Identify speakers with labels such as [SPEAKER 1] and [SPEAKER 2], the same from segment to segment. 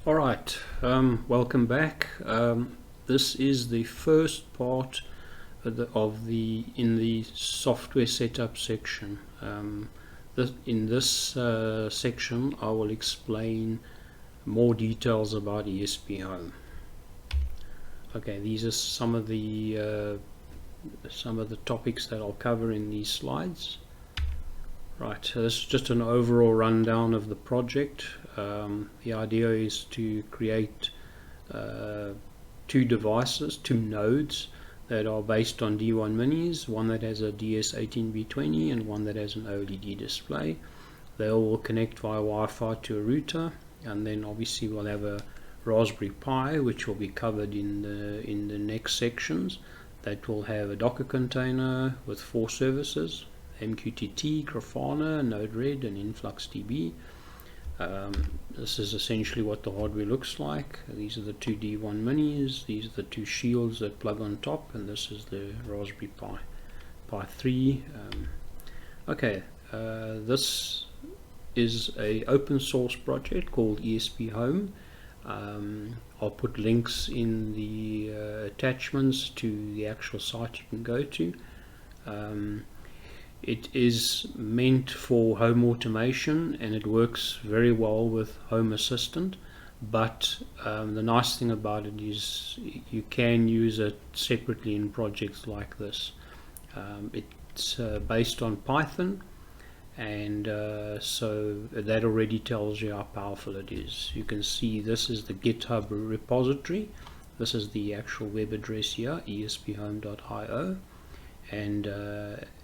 [SPEAKER 1] Alright, welcome back. This is the first part in the software setup section. In this section I will explain more details about ESP Home. Okay, these are some of the topics that I'll cover in these slides. Right, so this is just an overall rundown of the project. The idea is to create two nodes that are based on D1 minis, one that has a DS18B20 and one that has an OLED display. They all will connect via Wi-Fi to a router, and then obviously we'll have a Raspberry Pi, which will be covered in the next sections, that will have a Docker container with 4 services: MQTT, Grafana, Node-RED and InfluxDB. This is essentially what the hardware looks like. These are the two D1 minis, these are the two shields that plug on top, and this is the Raspberry Pi 3. This is a open source project called ESP Home. I'll put links in the attachments to the actual site you can go to. It is meant for home automation, and it works very well with Home Assistant, but the nice thing about it is you can use it separately in projects like this. It's based on Python, and so that already tells you how powerful it is. You can see this is the Github Repository. This is the actual web address here, esphome.io. And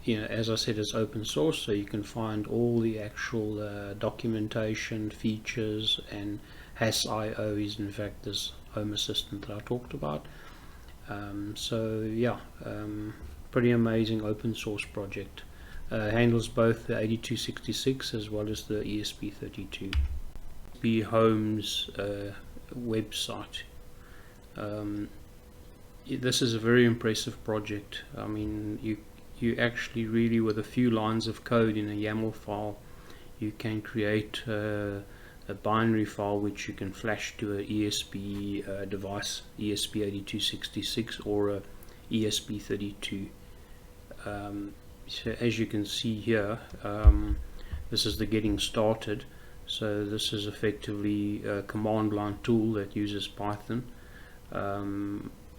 [SPEAKER 1] as I said, it's open source, so you can find all the actual documentation, features, and HAS.io is in fact this Home Assistant that I talked about. Pretty amazing open source project. Handles both the 8266 as well as the ESP32. ESP Home's website. This is a very impressive project. I mean, you actually really, with a few lines of code in a YAML file, you can create a binary file which you can flash to a ESP device, ESP8266 or a ESP32. So as you can see here, this is the getting started. So this is effectively a command line tool that uses Python.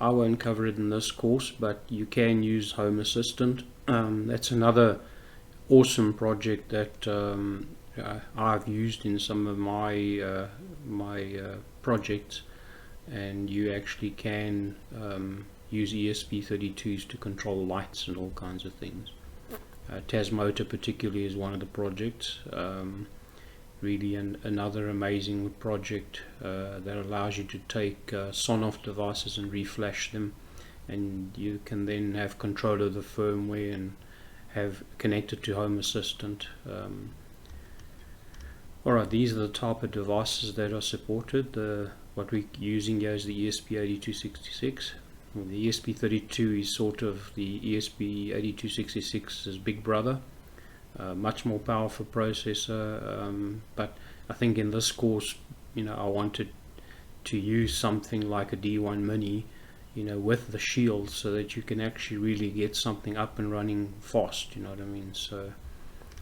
[SPEAKER 1] I won't cover it in this course, but you can use Home Assistant. That's another awesome project that I've used in some of my projects, and you actually can use ESP32s to control lights and all kinds of things. Tasmota particularly is one of the projects. Really another amazing project that allows you to take Sonoff devices and reflash them, and you can then have control of the firmware and have connected to Home Assistant. Alright, these are the type of devices that are supported. What we're using here is the ESP8266. The ESP32 is sort of the ESP8266's big brother. Much more powerful processor, but I think in this course, I wanted to use something like a D1 Mini, with the shield, so that you can actually really get something up and running fast. You know what I mean? So,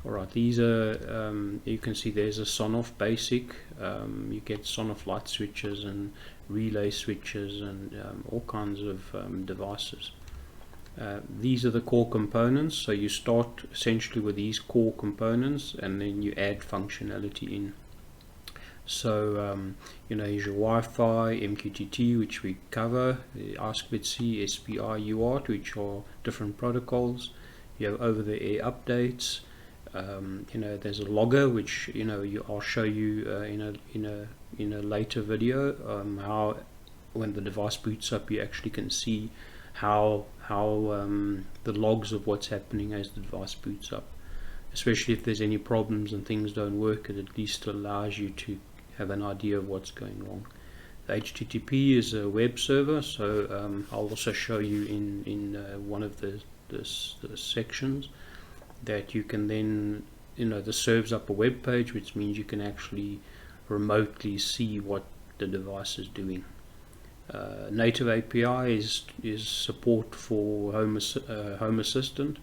[SPEAKER 1] alright, these are you can see there's a Sonoff basic. You get Sonoff light switches and relay switches and all kinds of devices. These are the core components, so you start essentially with these core components and then you add functionality in. So here's your Wi-Fi, MQTT, which we cover, the ASCII, SPI, UART, which are different protocols. You have over-the-air updates. There's a logger, which I'll show you in a later video, how when the device boots up you actually can see how the logs of what's happening as the device boots up, especially if there's any problems and things don't work. It at least allows you to have an idea of what's going wrong. The HTTP is a web server, so I'll also show you in one of the sections that you can then, this serves up a web page, which means you can actually remotely see what the device is doing. Native API is support for Home Assistant.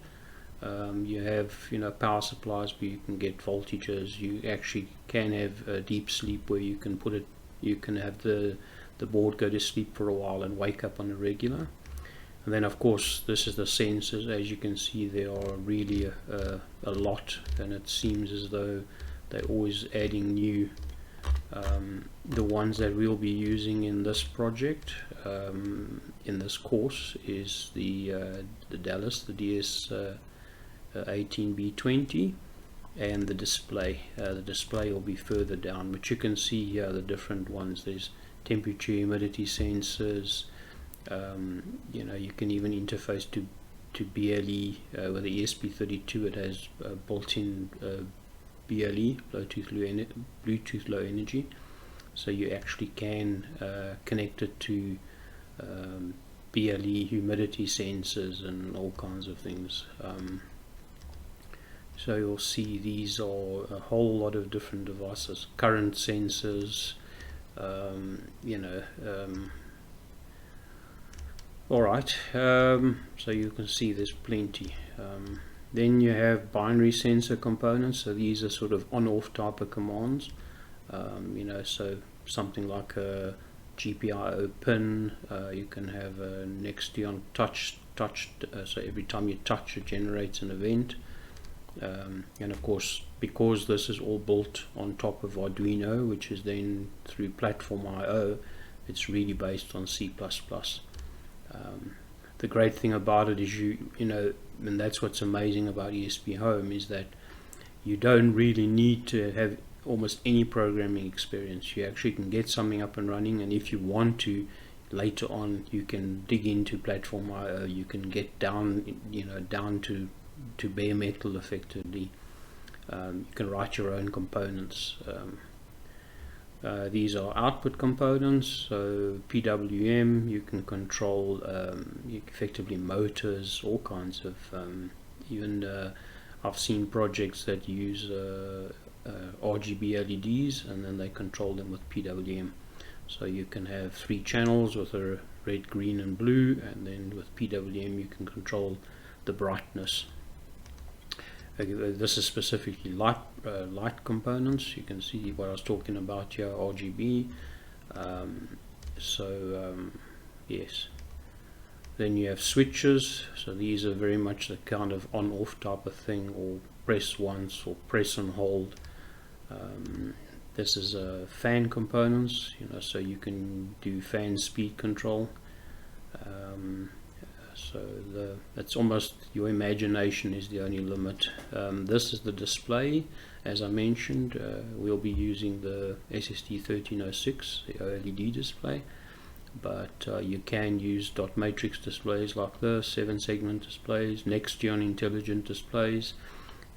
[SPEAKER 1] You have power supplies where you can get voltages. You actually can have a deep sleep where you can put it. You can have the board go to sleep for a while and wake up on a regular. And then of course this is the sensors. As you can see, there are really a lot, and it seems as though they're always adding new. The ones that we'll be using in this project, in this course, is the Dallas, the DS18B20, and the display. The display will be further down, but you can see here the different ones. There's temperature, humidity sensors. You can even interface to BLE with the ESP32. It has built-in BLE, Bluetooth Low Energy, so you actually can connect it to BLE humidity sensors and all kinds of things. So you'll see these are a whole lot of different devices, current sensors, alright, so you can see there's plenty. Then you have binary sensor components, so these are sort of on-off type of commands. So something like a GPIO pin, you can have a Nextion touched, so every time you touch it generates an event. And of course, because this is all built on top of Arduino, which is then through Platform IO, it's really based on C++. The great thing about it is and that's what's amazing about ESP Home, is that you don't really need to have almost any programming experience. You actually can get something up and running, and if you want to later on, you can dig into Platform IO. You can get down to bare metal effectively. You can write your own components. These are output components, so PWM, you can control effectively motors, all kinds of I've seen projects that use RGB LEDs, and then they control them with PWM. So you can have 3 channels with a red, green and blue, and then with PWM you can control the brightness. This is specifically light components. You can see what I was talking about here, RGB. Yes. Then you have switches. So these are very much the kind of on-off type of thing, or press once or press and hold. This is fan components. So you can do fan speed control. So it's almost your imagination is the only limit. This is the display. As I mentioned, we'll be using the SST1306, the OLED display, but you can use dot matrix displays like this, 7-segment displays, Nextion intelligent displays.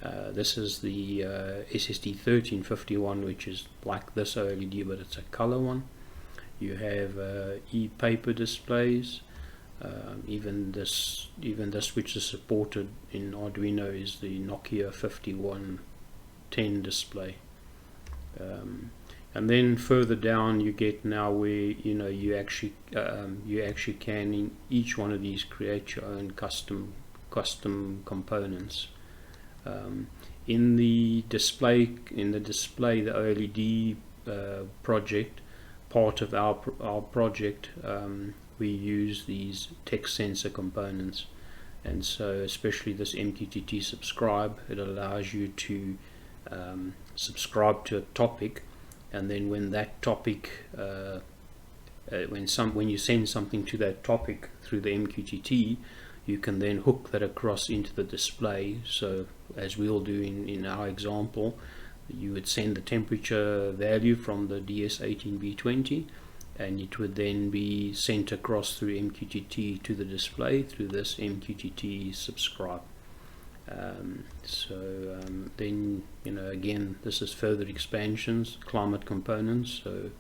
[SPEAKER 1] This is the SST1351, which is like this OLED, but it's a color one. You have e-paper displays. Even this which is supported in Arduino is the Nokia 5110 display. And then further down you get now where you actually can in each one of these create your own custom components. In the display, the OLED project, part of our project, we use these text sensor components, and so especially this MQTT subscribe, it allows you to subscribe to a topic, and then when that topic when you send something to that topic through the MQTT, you can then hook that across into the display. So as we'll do in our example, you would send the temperature value from the DS18B20, and it would then be sent across through MQTT to the display through this MQTT subscribe. Then again, this is further expansions, climate components, so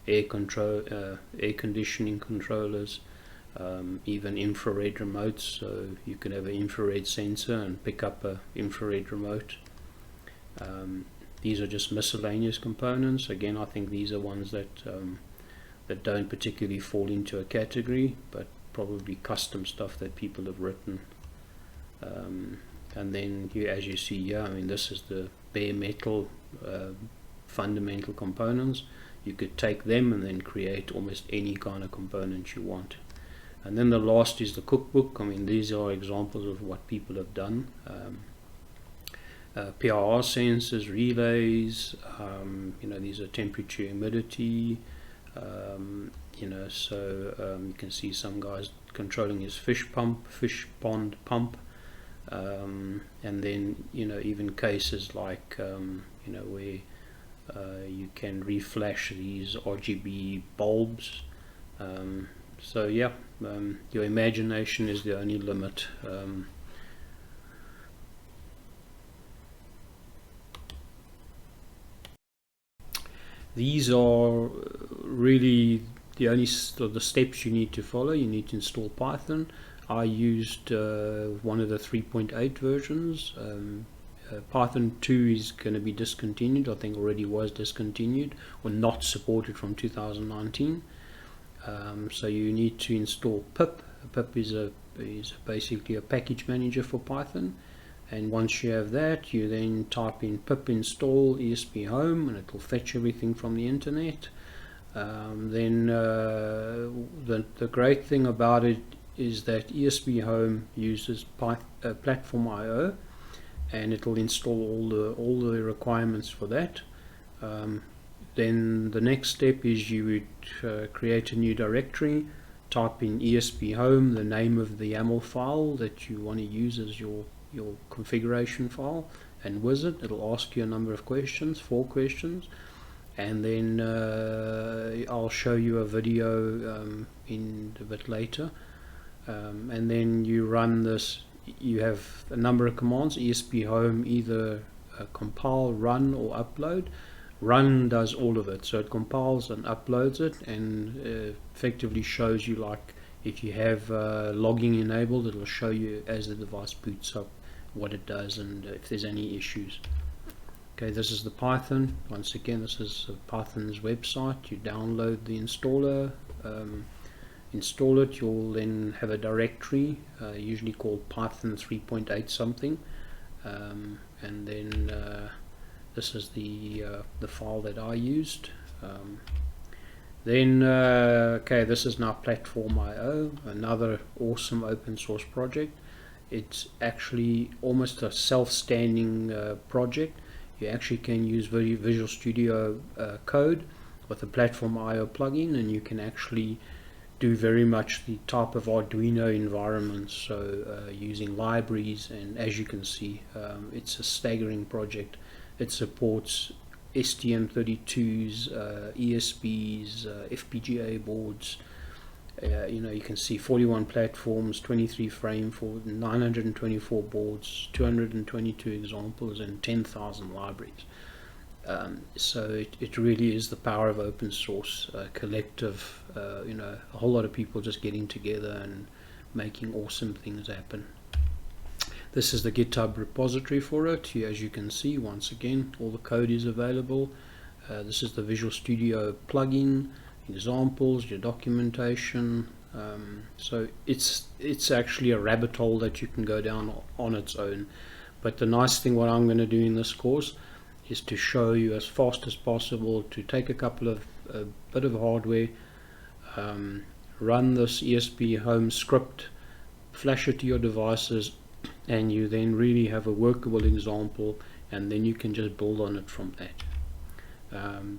[SPEAKER 1] air conditioning controllers, even infrared remotes, so you can have an infrared sensor and pick up a infrared remote. These are just miscellaneous components. Again, I think these are ones that that don't particularly fall into a category, but probably custom stuff that people have written. And then here, as you see here, I mean, this is the bare metal fundamental components. You could take them and then create almost any kind of component you want. And then the last is the cookbook. I mean, these are examples of what people have done. PIR sensors, relays, you know, these are temperature, humidity, you know, so you can see some guys controlling his fish pond pump, and then, you know, even cases like, you know, where you can reflash these RGB bulbs. So yeah, your imagination is the only limit. These are really the only the steps you need to follow. You need to install Python. I used one of the 3.8 versions. Python 2 is going to be discontinued. I think already was discontinued or not supported from 2019. So you need to install pip. Pip is basically a package manager for Python. And once you have that, you then type in pip install ESP home, and it will fetch everything from the internet. Then the great thing about it is that ESP home uses platform IO, and it will install all the requirements for that. Then the next step is you would create a new directory, type in ESP home, the name of the YAML file that you want to use as your configuration file, and with it, it'll ask you a number of questions, 4 questions, and then I'll show you a video in a bit later, and then you run this. You have a number of commands. ESP home either compile, run, or upload. Run does all of it, so it compiles and uploads it, and effectively shows you, like if you have logging enabled, it will show you as the device boots up what it does and if there's any issues. Okay, this is the Python. Once again, this is Python's website. You download the installer, install it. You'll then have a directory, usually called Python 3.8 something, and then this is the file that I used. Then okay, this is now Platform IO, another awesome open source project. It's actually almost a self-standing project. You actually can use Visual Studio code with the Platform IO plugin, and you can actually do very much the type of Arduino environment, so using libraries, and as you can see, it's a staggering project. It supports STM32s, ESPs, FPGA boards. You know, you can see 41 platforms, 23 frame for 924 boards, 222 examples, and 10,000 libraries. So it really is the power of open source, collective, you know, a whole lot of people just getting together and making awesome things happen. This is the Github repository for it. Here, as you can see, once again, all the code is available. This is the Visual Studio plugin, examples, your documentation. So it's actually a rabbit hole that you can go down on its own. But the nice thing, what I'm going to do in this course, is to show you as fast as possible to take a couple of bit of hardware, run this ESP home script, flash it to your devices, and you then really have a workable example, and then you can just build on it from that.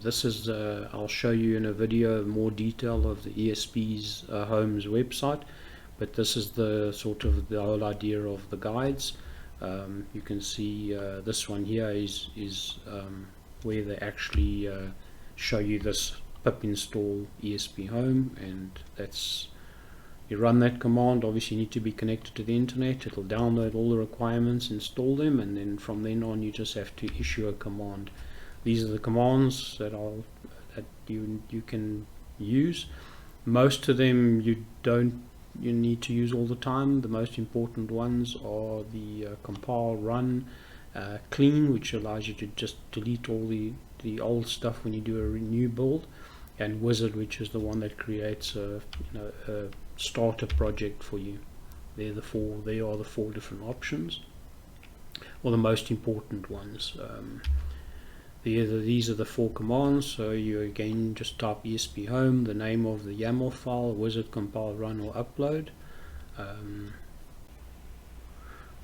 [SPEAKER 1] This is I'll show you in a video more detail of the ESP's home's website, but this is the sort of the whole idea of the guides. You can see this one here is where they actually show you this pip install ESP home, and that's, you run that command. Obviously you need to be connected to the internet. It'll download all the requirements, install them, and then from then on you just have to issue a command. These are the commands that you can use. Most of them you need to use all the time. The most important ones are the compile, run, clean, which allows you to just delete all the old stuff when you do a new build, and Wizard, which is the one that creates a starter project for you. They are the four different options, or the most important ones. These are the four commands. So you again just type ESP home, the name of the YAML file, Wizard, compile, run, or upload.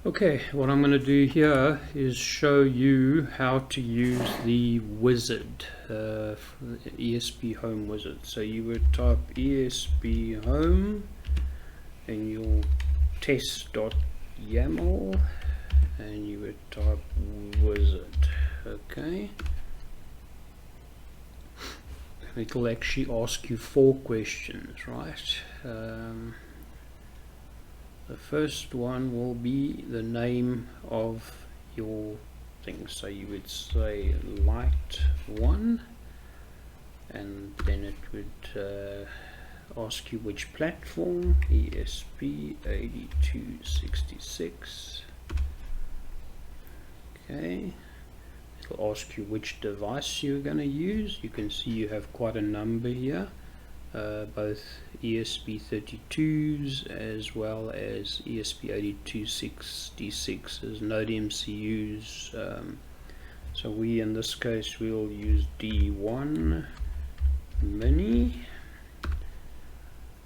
[SPEAKER 1] Okay, what I'm going to do here is show you how to use the Wizard, ESP home Wizard. So you would type ESP home and your test.yaml, and you would type Wizard. Okay, and it will actually ask you 4 questions, right? The first one will be the name of your thing. So you would say light1, and then it would ask you which platform, ESP8266. Okay, it'll ask you which device you're going to use. You can see you have quite a number here, both ESP32s as well as ESP8266 node MCUs. So we, in this case, will use D1 mini,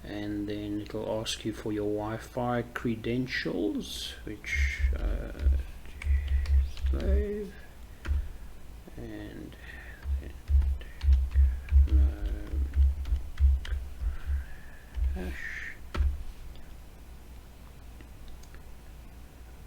[SPEAKER 1] and then it'll ask you for your Wi-Fi credentials, which slave, and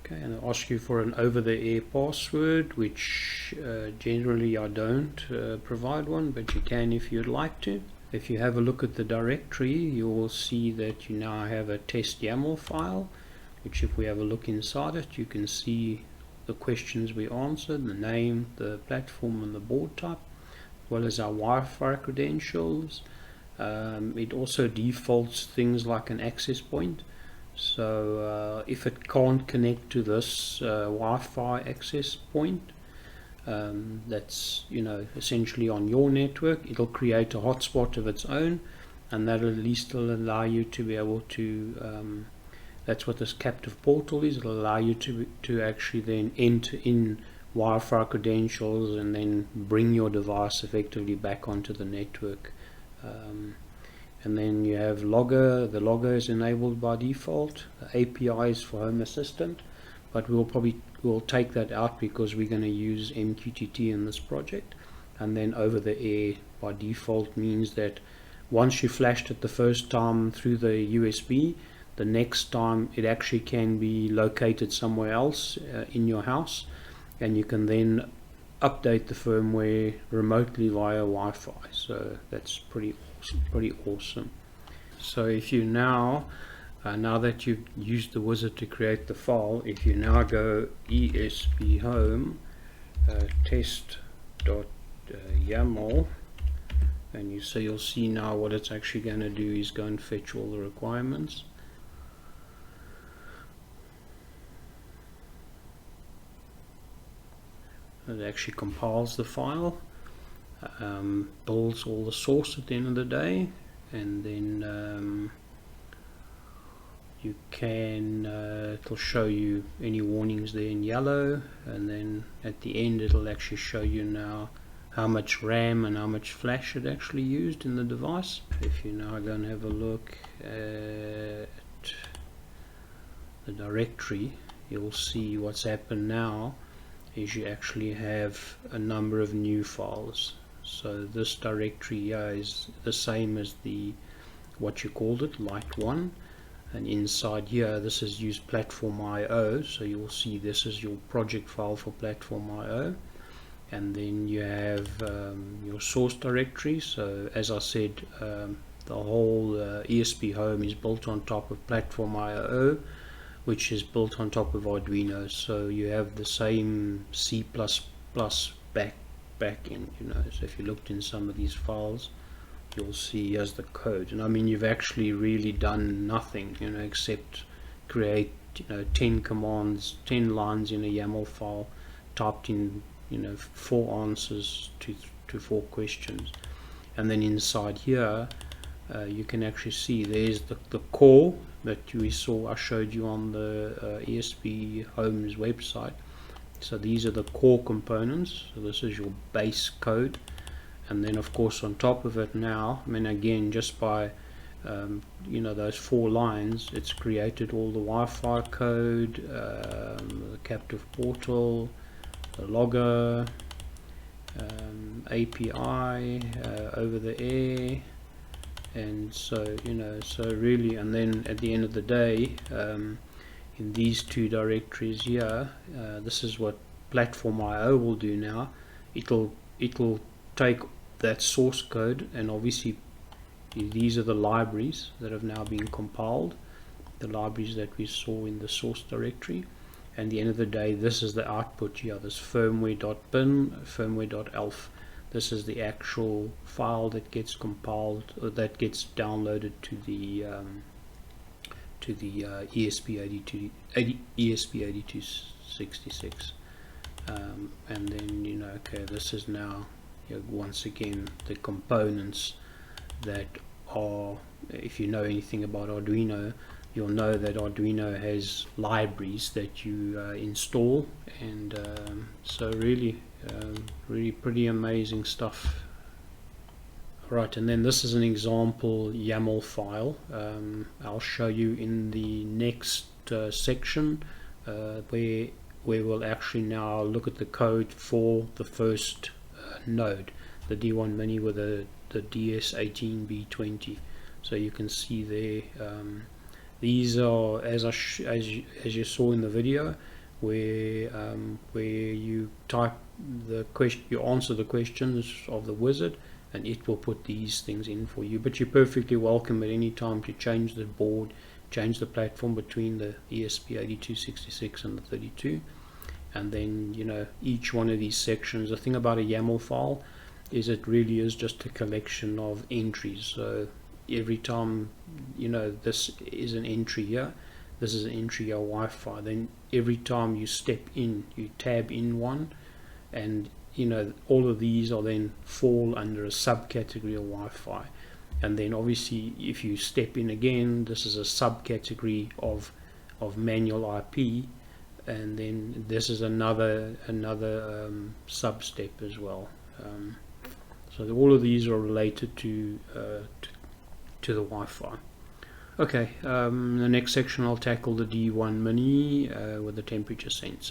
[SPEAKER 1] okay, and I'll ask you for an over-the-air password, which generally I don't provide one, but you can if you'd like to. If you have a look at the directory, you will see that you now have a test YAML file, which if we have a look inside it, you can see the questions we answered, the name, the platform, and the board type, as well as our Wi-Fi credentials. It also defaults things like an access point. So if it can't connect to this Wi-Fi access point, that's essentially on your network, it'll create a hotspot of its own, and that'll at least allow you to be able to that's what this captive portal is. It'll allow you to actually then enter in Wi-Fi credentials and then bring your device effectively back onto the network. And then you have Logger. The Logger is enabled by default. The API is for Home Assistant, but we'll take that out because we're going to use MQTT in this project. And then over the air by default means that once you flashed it the first time through the USB, the next time it actually can be located somewhere else in your house, and you can then update the firmware remotely via Wi-Fi. So that's pretty awesome. So if you now that you've used the Wizard to create the file, if you now go ESP home test.yaml, and you'll see now what it's actually going to do is go and fetch all the requirements. It actually compiles the file, builds all the source at the end of the day, and then you can it'll show you any warnings there in yellow, and then at the end it'll actually show you now how much RAM and how much flash it actually used in the device. If you now go and have a look at the directory, you'll see what's happened now is you actually have a number of new files. So this directory here is the same as what you called it, Light1, and inside here this is used platform IO, so you'll see this is your project file for platform IO, and then you have your source directory. So as I said, the whole ESP home is built on top of platform IO, which is built on top of Arduino. So you have the same C++ backend, so if you looked in some of these files, you'll see as the code, and I mean you've actually really done nothing, except create 10 commands, 10 lines in a YAML file, typed in 4 answers to 4 questions. and then inside here you can actually see there's the core that I showed you on the ESP Homes website. So these are the core components. So this is your base code, and then of course on top of it now, I mean, again, just by you know, those 4 lines, it's created all the Wi-Fi code, the captive portal, the logger, API, over the air, and so, you know, so really, and then at the end of the day, in these 2 directories here, this is what platform IO will do now. It'll take that source code, and obviously these are the libraries that have now been compiled, the libraries that we saw in the source directory. And at the end of the day, this is the output here, this firmware.bin, firmware.elf. This is the actual file that gets compiled, or that gets downloaded to the ESP8266, and then, you know, okay, this is now, you know, once again the components that are, if you know anything about Arduino, you'll know that Arduino has libraries that you install, and so really pretty amazing stuff. Right, and then this is an example YAML file. I'll show you in the next section where we'll actually now look at the code for the first node, the D1 Mini with the DS18B20. So you can see there, these are, as you saw in the video, where you type the question, you answer the questions of the wizard, and it will put these things in for you. But you're perfectly welcome at any time to change the board, change the platform between the ESP8266 and the 32. And then, you know, each one of these sections, the thing about a YAML file is it really is just a collection of entries. So every time, you know, this is an entry here, this is an entry here, Wi-Fi, then every time you step in, you tab in one, and you know, all of these are then fall under a subcategory of Wi-Fi. And then obviously if you step in again, this is a subcategory of manual IP, and then this is another sub-step as well. So all of these are related to the Wi-Fi. Okay, the next section I'll tackle the D1 Mini with the temperature sensor.